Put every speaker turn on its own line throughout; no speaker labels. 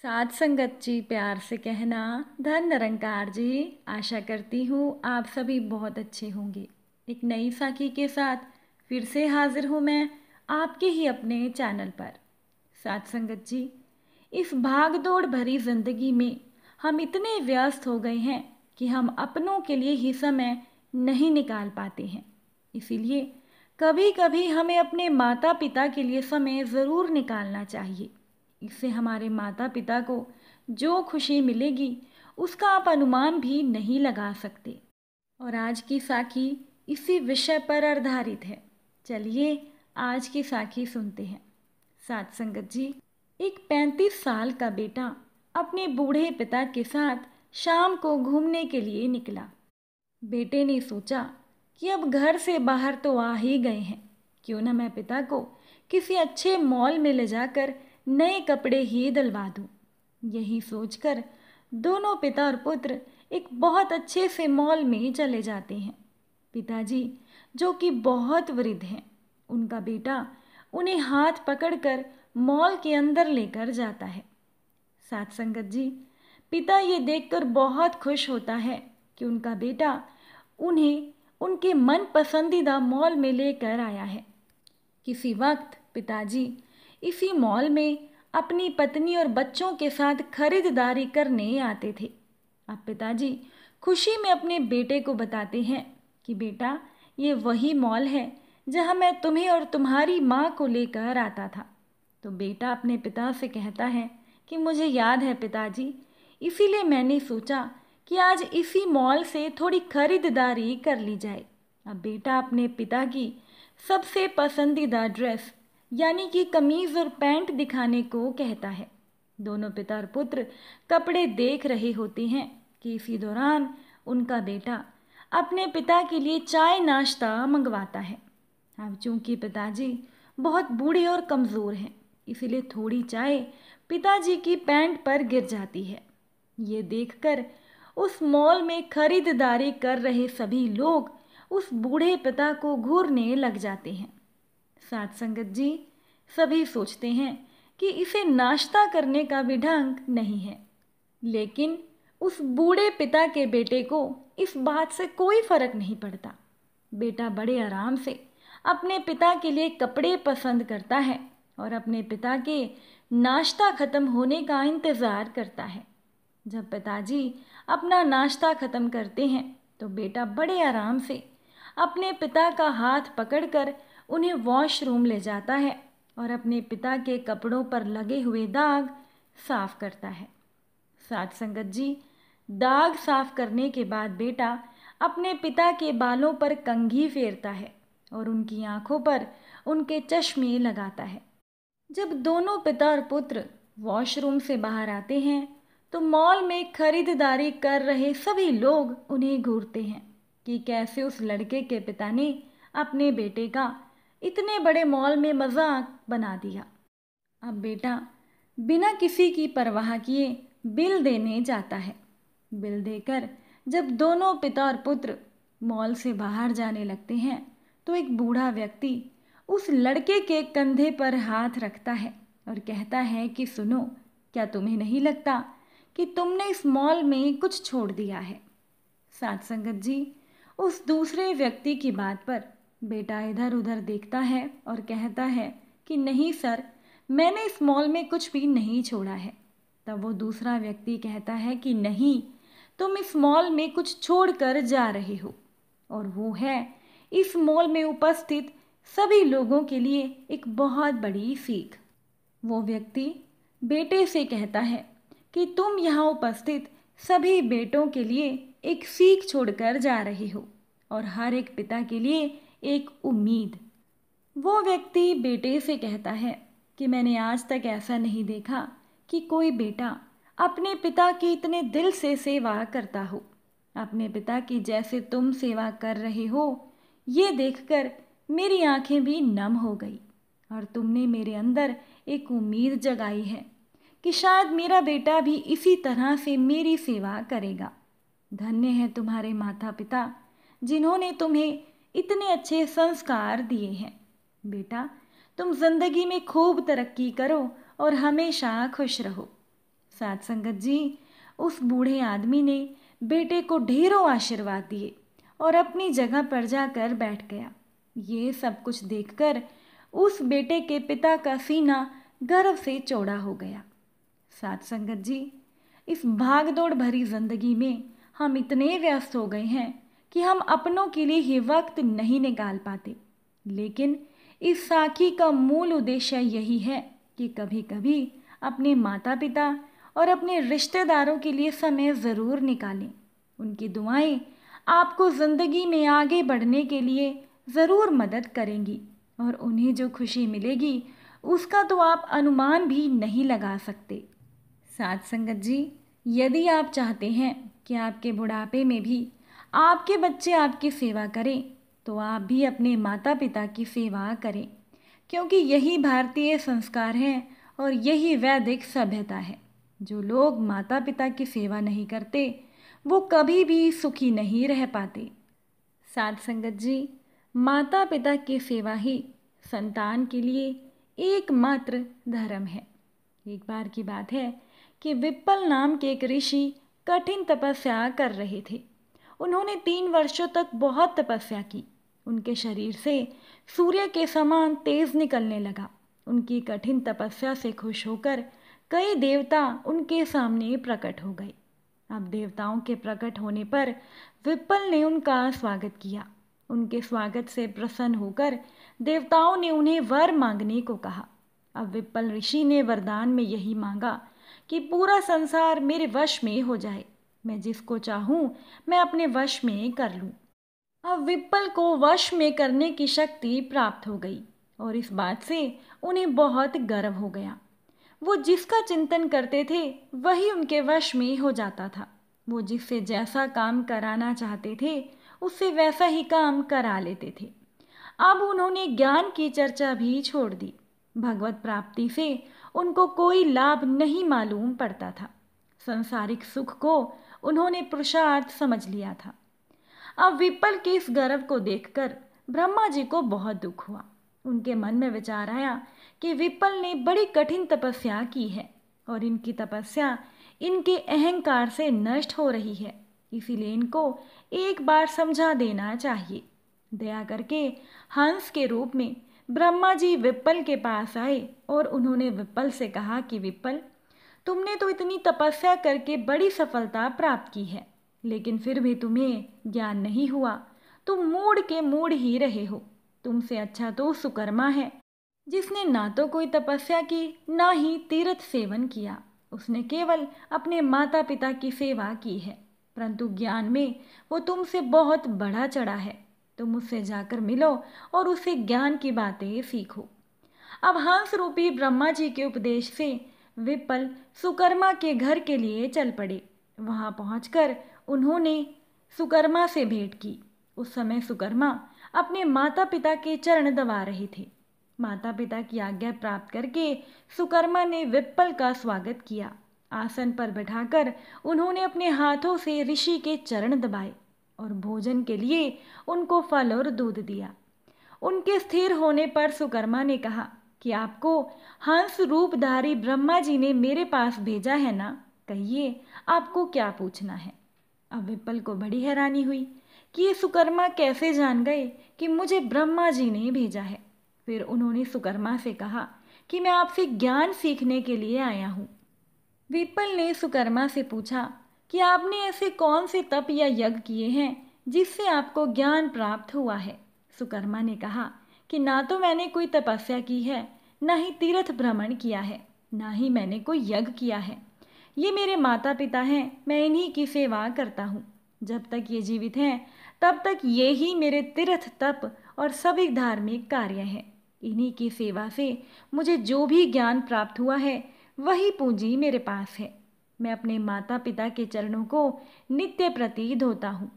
साथ संगत जी प्यार से कहना। धन निरंकार जी। आशा करती हूँ आप सभी बहुत अच्छे होंगे। एक नई साखी के साथ फिर से हाजिर हूँ मैं आपके ही अपने चैनल पर। साथ संगत जी, इस भाग दौड़ भरी जिंदगी में हम इतने व्यस्त हो गए हैं कि हम अपनों के लिए ही समय नहीं निकाल पाते हैं। इसीलिए कभी कभी हमें अपने माता पिता के लिए समय ज़रूर निकालना चाहिए। इससे हमारे माता पिता को जो खुशी मिलेगी उसका आप अनुमान भी नहीं लगा सकते। और आज की साखी इसी विषय पर आधारित है। चलिए आज की साखी सुनते हैं। साथ संगत जी, एक 35 साल का बेटा अपने बूढ़े पिता के साथ शाम को घूमने के लिए निकला। बेटे ने सोचा कि अब घर से बाहर तो आ ही गए हैं, क्यों ना मैं पिता को किसी अच्छे मॉल में ले जाकर नए कपड़े ही दिलवा दूं। यही सोचकर दोनों पिता और पुत्र एक बहुत अच्छे से मॉल में चले जाते हैं। पिताजी जो कि बहुत वृद्ध हैं, उनका बेटा उन्हें हाथ पकड़कर मॉल के अंदर लेकर जाता है। साथ संगत जी, पिता ये देखकर बहुत खुश होता है कि उनका बेटा उन्हें उनके मन पसंदीदा मॉल में लेकर आया है। किसी वक्त पिताजी इसी मॉल में अपनी पत्नी और बच्चों के साथ खरीदारी करने आते थे। अब पिताजी खुशी में अपने बेटे को बताते हैं कि बेटा, ये वही मॉल है जहां मैं तुम्हें और तुम्हारी माँ को लेकर आता था। तो बेटा अपने पिता से कहता है कि मुझे याद है पिताजी, इसीलिए मैंने सोचा कि आज इसी मॉल से थोड़ी खरीदारी कर ली जाए। अब बेटा अपने पिता की सबसे पसंदीदा ड्रेस यानी कि कमीज और पैंट दिखाने को कहता है। दोनों पिता और पुत्र कपड़े देख रहे होते हैं कि इसी दौरान उनका बेटा अपने पिता के लिए चाय नाश्ता मंगवाता है। अब चूंकि पिताजी बहुत बूढ़े और कमज़ोर हैं, इसीलिए थोड़ी चाय पिताजी की पैंट पर गिर जाती है। ये देखकर उस मॉल में खरीदारी कर रहे सभी लोग उस बूढ़े पिता को घूरने लग जाते हैं। साथ संगत जी, सभी सोचते हैं कि इसे नाश्ता करने का भी ढंग नहीं है, लेकिन उस बूढ़े पिता के बेटे को इस बात से कोई फर्क नहीं पड़ता। बेटा बड़े आराम से अपने पिता के लिए कपड़े पसंद करता है और अपने पिता के नाश्ता खत्म होने का इंतज़ार करता है। जब पिताजी अपना नाश्ता खत्म करते हैं तो बेटा बड़े आराम से अपने पिता का हाथ पकड़कर उन्हें वॉशरूम ले जाता है और अपने पिता के कपड़ों पर लगे हुए दाग साफ करता है। साथ संगत जी, दाग साफ करने के बाद बेटा अपने पिता के बालों पर कंघी फेरता है और उनकी आंखों पर उनके चश्मे लगाता है। जब दोनों पिता और पुत्र वॉशरूम से बाहर आते हैं तो मॉल में खरीदारी कर रहे सभी लोग उन्हें घूरते हैं कि कैसे उस लड़के के पिता ने अपने बेटे का इतने बड़े मॉल में मजाक बना दिया। अब बेटा बिना किसी की परवाह किए बिल देने जाता है। बिल देकर जब दोनों पिता और पुत्र मॉल से बाहर जाने लगते हैं तो एक बूढ़ा व्यक्ति उस लड़के के कंधे पर हाथ रखता है और कहता है कि सुनो, क्या तुम्हें नहीं लगता कि तुमने इस मॉल में कुछ छोड़ दिया है? साथ संगत जी, उस दूसरे व्यक्ति की बात पर बेटा इधर उधर देखता है और कहता है कि नहीं सर, मैंने इस मॉल में कुछ भी नहीं छोड़ा है। तब वो दूसरा व्यक्ति कहता है कि नहीं, तुम इस मॉल में कुछ छोड़ कर जा रहे हो, और वो है इस मॉल में उपस्थित सभी लोगों के लिए एक बहुत बड़ी सीख। वो व्यक्ति बेटे से कहता है कि तुम यहाँ उपस्थित सभी बेटों के लिए एक सीख छोड़कर जा रहे हो और हर एक पिता के लिए एक उम्मीद। वो व्यक्ति बेटे से कहता है कि मैंने आज तक ऐसा नहीं देखा कि कोई बेटा अपने पिता की इतने दिल से सेवा करता हो। अपने पिता की जैसे तुम सेवा कर रहे हो, ये देखकर मेरी आंखें भी नम हो गई और तुमने मेरे अंदर एक उम्मीद जगाई है कि शायद मेरा बेटा भी इसी तरह से मेरी सेवा करेगा। धन्य है तुम्हारे माता पिता जिन्होंने तुम्हें इतने अच्छे संस्कार दिए हैं। बेटा, तुम जिंदगी में खूब तरक्की करो और हमेशा खुश रहो। साथ संगत जी, उस बूढ़े आदमी ने बेटे को ढेरों आशीर्वाद दिए और अपनी जगह पर जाकर बैठ गया। ये सब कुछ देखकर उस बेटे के पिता का सीना गर्व से चौड़ा हो गया। साथ संगत जी, इस भागदौड़ भरी जिंदगी में हम इतने व्यस्त हो गए हैं कि हम अपनों के लिए ही वक्त नहीं निकाल पाते। लेकिन इस साखी का मूल उद्देश्य यही है कि कभी कभी अपने माता पिता और अपने रिश्तेदारों के लिए समय ज़रूर निकालें। उनकी दुआएं आपको ज़िंदगी में आगे बढ़ने के लिए ज़रूर मदद करेंगी और उन्हें जो खुशी मिलेगी उसका तो आप अनुमान भी नहीं लगा सकते। साथ संगत जी, यदि आप चाहते हैं कि आपके बुढ़ापे में भी आपके बच्चे आपकी सेवा करें, तो आप भी अपने माता पिता की सेवा करें, क्योंकि यही भारतीय संस्कार है और यही वैदिक सभ्यता है। जो लोग माता पिता की सेवा नहीं करते वो कभी भी सुखी नहीं रह पाते। साथ संगत जी, माता पिता की सेवा ही संतान के लिए एकमात्र धर्म है। एक बार की बात है कि विप्पल नाम के एक ऋषि कठिन तपस्या कर रहे थे। उन्होंने 3 वर्षों तक बहुत तपस्या की। उनके शरीर से सूर्य के समान तेज निकलने लगा। उनकी कठिन तपस्या से खुश होकर कई देवता उनके सामने प्रकट हो गए। अब देवताओं के प्रकट होने पर विप्पल ने उनका स्वागत किया। उनके स्वागत से प्रसन्न होकर देवताओं ने उन्हें वर मांगने को कहा। अब विप्पल ऋषि ने वरदान में यही मांगा कि पूरा संसार मेरे वश में हो जाए। मैं जिसको चाहूँ मैं अपने वश में कर लूँ। अब विप्पल को वश में करने की शक्ति प्राप्त हो गई और इस बात से उन्हें बहुत गर्व हो गया। वो जिसका चिंतन करते थे वही उनके वश में हो जाता था। वो जिससे जैसा काम कराना चाहते थे उससे वैसा ही काम करा लेते थे। अब उन्होंने ज्ञान की चर्चा भी छोड़ दी। भगवत प्राप्ति से उनको कोई लाभ नहीं मालूम पड़ता था। सांसारिक सुख को उन्होंने पुरुषार्थ समझ लिया था। अब विप्पल के इस गर्व को देखकर ब्रह्मा जी को बहुत दुख हुआ। उनके मन में विचार आया कि विप्पल ने बड़ी कठिन तपस्या की है और इनकी तपस्या इनके अहंकार से नष्ट हो रही है, इसीलिए इनको एक बार समझा देना चाहिए। दया करके हंस के रूप में ब्रह्मा जी विप्पल के पास आए और उन्होंने विप्पल से कहा कि विप्पल, तुमने तो इतनी तपस्या करके बड़ी सफलता प्राप्त की है, लेकिन फिर भी तुम्हें ज्ञान नहीं हुआ। तुम मूढ़ के मूढ़ ही रहे हो। तुमसे अच्छा तो सुकर्मा है, जिसने ना तो कोई तपस्या की ना ही तीर्थ सेवन किया। उसने केवल अपने माता पिता की सेवा की है, परंतु ज्ञान में वो तुमसे बहुत बढ़ा चढ़ा है। तुम उससे जाकर मिलो और उससे ज्ञान की बातें सीखो। अब हंस रूपी ब्रह्मा जी के उपदेश से विप्पल सुकर्मा के घर के लिए चल पड़े। वहां पहुंचकर उन्होंने सुकर्मा से भेंट की। उस समय सुकर्मा अपने माता पिता के चरण दबा रहे थे। माता पिता की आज्ञा प्राप्त करके सुकर्मा ने विप्पल का स्वागत किया। आसन पर बैठाकर उन्होंने अपने हाथों से ऋषि के चरण दबाए और भोजन के लिए उनको फल और दूध दिया। उनके स्थिर होने पर सुकर्मा ने कहा कि आपको हंस रूपधारी ब्रह्मा जी ने मेरे पास भेजा है ना, कहिए आपको क्या पूछना है। अब विप्पल को बड़ी हैरानी हुई कि ये सुकर्मा कैसे जान गए कि मुझे ब्रह्मा जी ने भेजा है। फिर उन्होंने सुकर्मा से कहा कि मैं आपसे ज्ञान सीखने के लिए आया हूँ। विप्पल ने सुकर्मा से पूछा कि आपने ऐसे कौन से तप या यज्ञ किए हैं जिससे आपको ज्ञान प्राप्त हुआ है। सुकर्मा ने कहा कि ना तो मैंने कोई तपस्या की है, ना ही तीर्थ भ्रमण किया है, ना ही मैंने कोई यज्ञ किया है। ये मेरे माता पिता हैं, मैं इन्हीं की सेवा करता हूँ। जब तक ये जीवित हैं तब तक ये ही मेरे तीर्थ तप और सभी धार्मिक कार्य हैं। इन्हीं की सेवा से मुझे जो भी ज्ञान प्राप्त हुआ है वही पूंजी मेरे पास है। मैं अपने माता पिता के चरणों को नित्य प्रति धोता हूँ,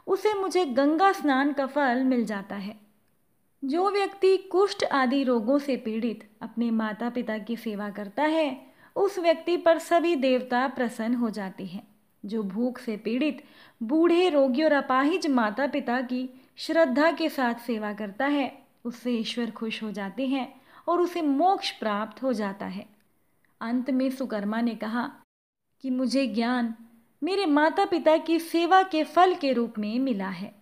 उसे मुझे गंगा स्नान का फल मिल जाता है। जो व्यक्ति कुष्ठ आदि रोगों से पीड़ित अपने माता पिता की सेवा करता है उस व्यक्ति पर सभी देवता प्रसन्न हो जाते हैं। जो भूख से पीड़ित बूढ़े रोगी और अपाहिज माता पिता की श्रद्धा के साथ सेवा करता है उससे ईश्वर खुश हो जाते हैं और उसे मोक्ष प्राप्त हो जाता है। अंत में सुकर्मा ने कहा कि मुझे ज्ञान मेरे माता पिता की सेवा के फल के रूप में मिला है।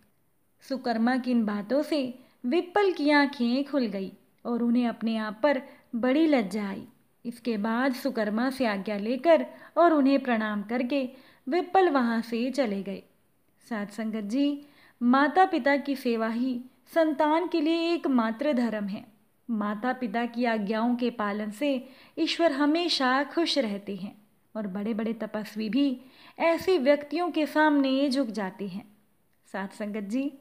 सुकर्मा की इन बातों से विप्पल की आंखें खुल गई और उन्हें अपने आप पर बड़ी लज्जा आई। इसके बाद सुकर्मा से आज्ञा लेकर और उन्हें प्रणाम करके विप्पल वहाँ से चले गए। साथ संगत जी, माता पिता की सेवा ही संतान के लिए एकमात्र धर्म है। माता पिता की आज्ञाओं के पालन से ईश्वर हमेशा खुश रहते हैं और बड़े बड़े तपस्वी भी ऐसे व्यक्तियों के सामने झुक जाते हैं। साथ संगत जी,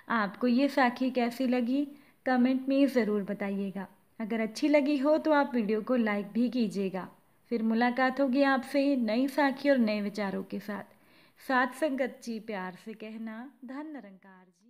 आपको ये साखी कैसी लगी कमेंट में ज़रूर बताइएगा। अगर अच्छी लगी हो तो आप वीडियो को लाइक भी कीजिएगा। फिर मुलाकात होगी आपसे नई साखी और नए विचारों के साथ। साथ संगत जी, प्यार से कहना, धन निरंकार जी।